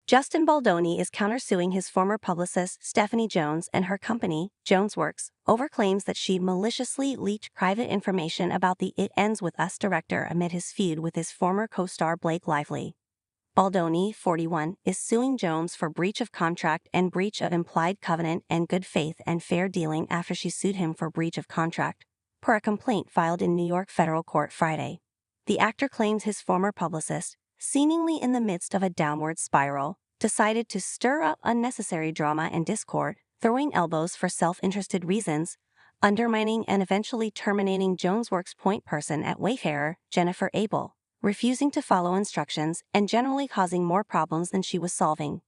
Justin Baldoni is countersuing his former publicist Stephanie Jones and her company, JonesWorks, over claims that she maliciously leaked private information about the It Ends With Us director amid his feud with his former co-star Blake Lively. Baldoni, 41, is suing Jones for breach of contract and breach of implied covenant and good faith and fair dealing after she sued him for breach of contract, per a complaint filed in New York federal court Friday. The actor claims his former publicist, seemingly in the midst of a downward spiral, decided to stir up unnecessary drama and discord, throwing elbows for self-interested reasons, undermining and eventually terminating JonesWorks' point person at Wayfarer, Jennifer Abel, refusing to follow instructions and generally causing more problems than she was solving.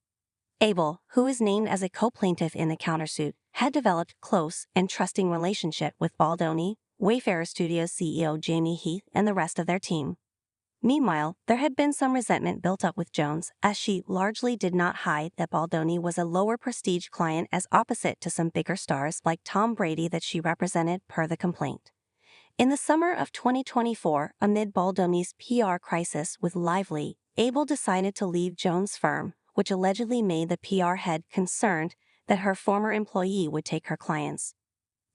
Abel, who is named as a co-plaintiff in the countersuit, had developed close and trusting relationship with Baldoni, Wayfarer Studios CEO Jamie Heath, and the rest of their team. Meanwhile, there had been some resentment built up with Jones, as she largely did not hide that Baldoni was a lower prestige client as opposite to some bigger stars like Tom Brady that she represented per the complaint. In the summer of 2024, amid Baldoni's PR crisis with Lively, Abel decided to leave Jones' firm, which allegedly made the PR head concerned that her former employee would take her clients.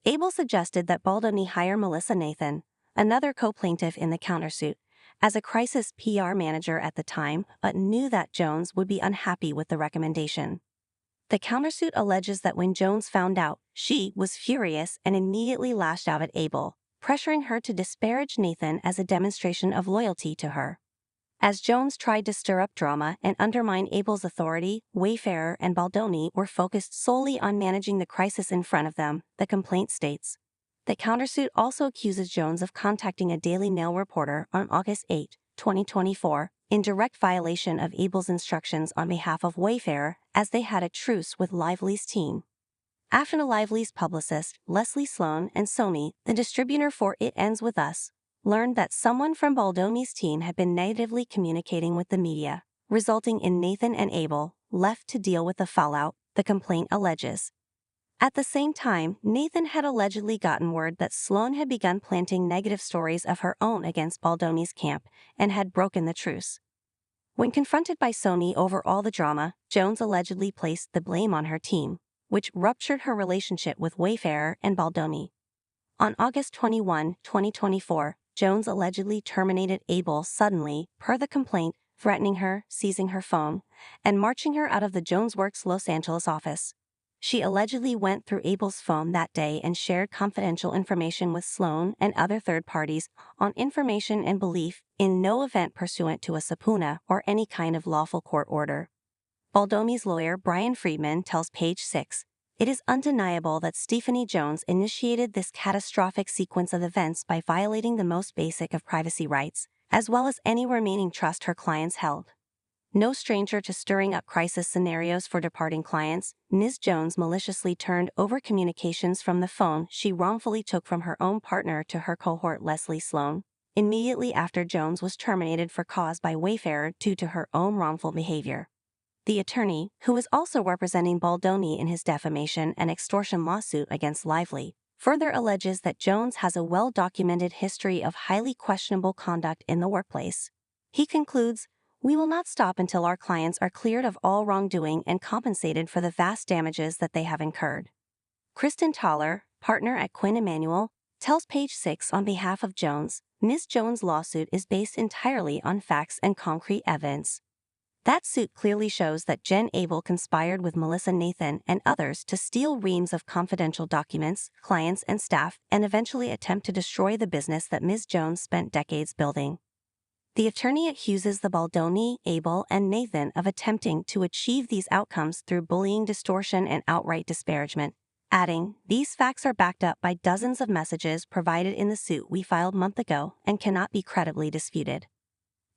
Abel suggested that Baldoni hire Melissa Nathan, another co-plaintiff in the countersuit, as a crisis PR manager at the time, but knew that Jones would be unhappy with the recommendation. The countersuit alleges that when Jones found out, she was furious and immediately lashed out at Abel, pressuring her to disparage Nathan as a demonstration of loyalty to her. As Jones tried to stir up drama and undermine Abel's authority, Wayfarer and Baldoni were focused solely on managing the crisis in front of them, the complaint states. The countersuit also accuses Jones of contacting a Daily Mail reporter on August 8, 2024, in direct violation of Abel's instructions on behalf of Wayfarer, as they had a truce with Lively's team. After Lively's publicist, Leslie Sloan, and Sony, the distributor for It Ends With Us, learned that someone from Baldoni's team had been negatively communicating with the media, resulting in Nathan and Abel left to deal with the fallout, the complaint alleges. At the same time, Nathan had allegedly gotten word that Sloan had begun planting negative stories of her own against Baldoni's camp and had broken the truce. When confronted by Sony over all the drama, Jones allegedly placed the blame on her team, which ruptured her relationship with Wayfarer and Baldoni. On August 21, 2024, Jones allegedly terminated Abel suddenly, per the complaint, threatening her, seizing her phone, and marching her out of the JonesWorks Los Angeles office. She allegedly went through Abel's phone that day and shared confidential information with Sloan and other third parties on information and belief in no event pursuant to a subpoena or any kind of lawful court order. Baldoni's lawyer Brian Friedman tells Page 6, "It is undeniable that Stephanie Jones initiated this catastrophic sequence of events by violating the most basic of privacy rights, as well as any remaining trust her clients held. No stranger to stirring up crisis scenarios for departing clients, Ms. Jones maliciously turned over communications from the phone she wrongfully took from her own partner to her cohort Leslie Sloan, immediately after Jones was terminated for cause by Wayfarer due to her own wrongful behavior." The attorney, who is also representing Baldoni in his defamation and extortion lawsuit against Lively, further alleges that Jones has a well-documented history of highly questionable conduct in the workplace. He concludes, "We will not stop until our clients are cleared of all wrongdoing and compensated for the vast damages that they have incurred." Kristen Toller, partner at Quinn Emanuel, tells Page 6 on behalf of Jones, "Ms. Jones' lawsuit is based entirely on facts and concrete evidence. That suit clearly shows that Jen Abel conspired with Melissa Nathan and others to steal reams of confidential documents, clients, and staff, and eventually attempt to destroy the business that Ms. Jones spent decades building." The attorney accuses the Baldoni, Abel, and Nathan of attempting to achieve these outcomes through bullying, distortion, and outright disparagement, adding, "These facts are backed up by dozens of messages provided in the suit we filed months ago and cannot be credibly disputed."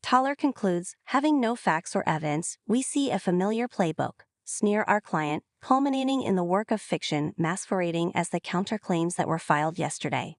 Toller concludes, "Having no facts or evidence, we see a familiar playbook, smear our client, culminating in the work of fiction masquerading as the counterclaims that were filed yesterday."